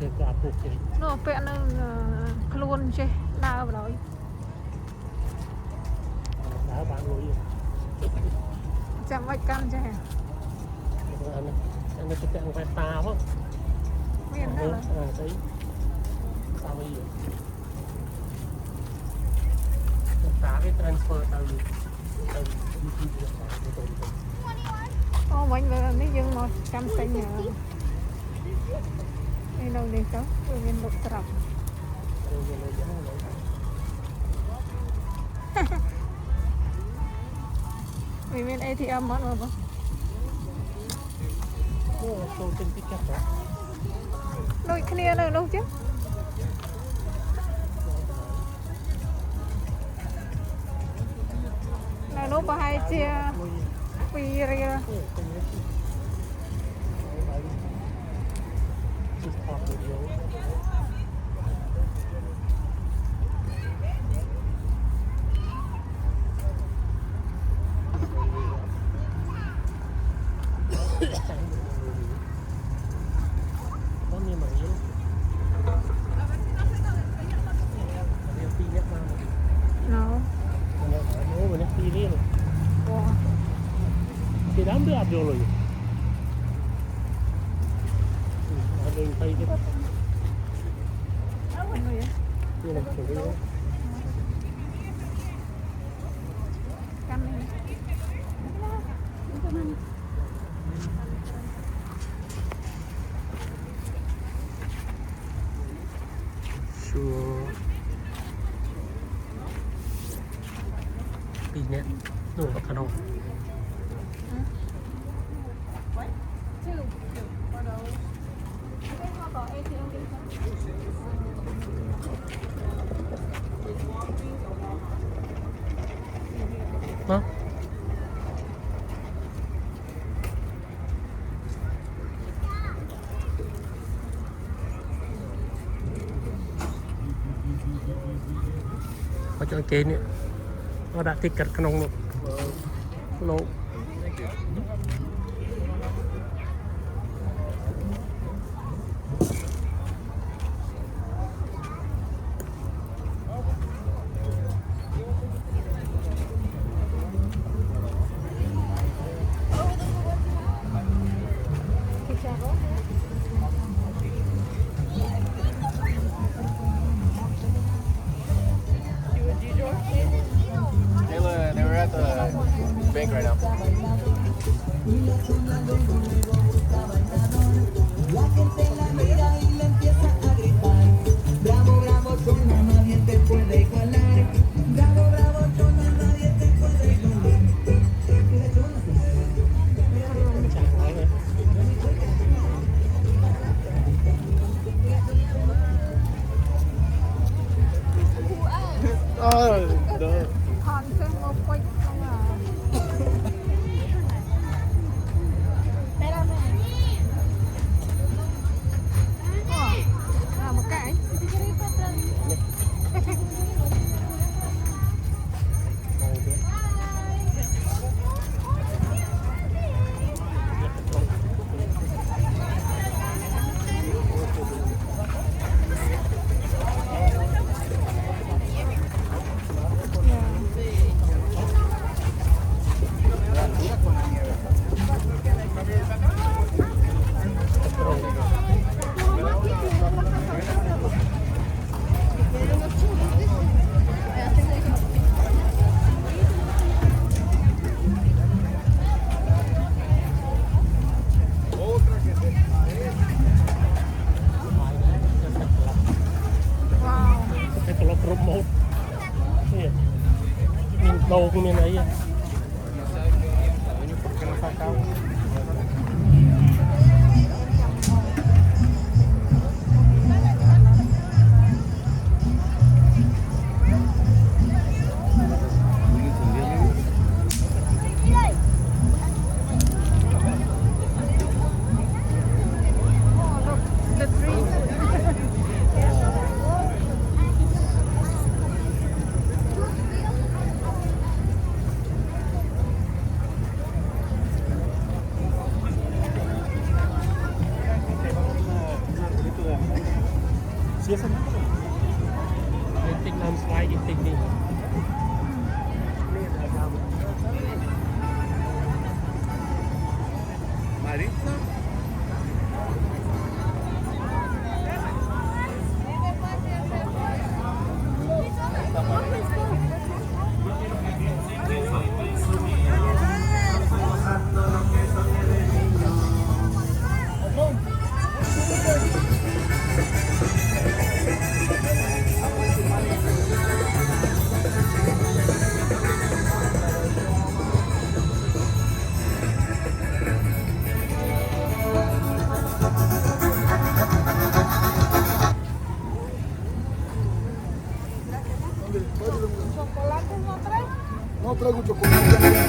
cái quả phục thì nó vẽ nó luôn chứ đau vào đó đá bán lối chẳng vạch căn chứ hả anh cái cạn phải ta không miền đó là đấy sao bây giờ tá cái transfer từ YouTube ô mình về mấy dương một trăm xanh nhờ đi đâu đi cháu rồi bên đục trọc vì bên ATM mất rồi không tôi tin cái chắc đó đôi kia là đâu chứ là lúc mà hai chia vì ria no thì đám đứa áp vô rồi ada yang tay gitu ini lah ini căn này chùa Pin nhé nổ vào khăn hông hả có cho cái nữa nó đã tích cật cái nông lộ They were at the bank right now. hòn trên một quanh không à đây là biasanya ginting dalam selai ginting nih. Ini ada agama. Mari. No traigo chocolate.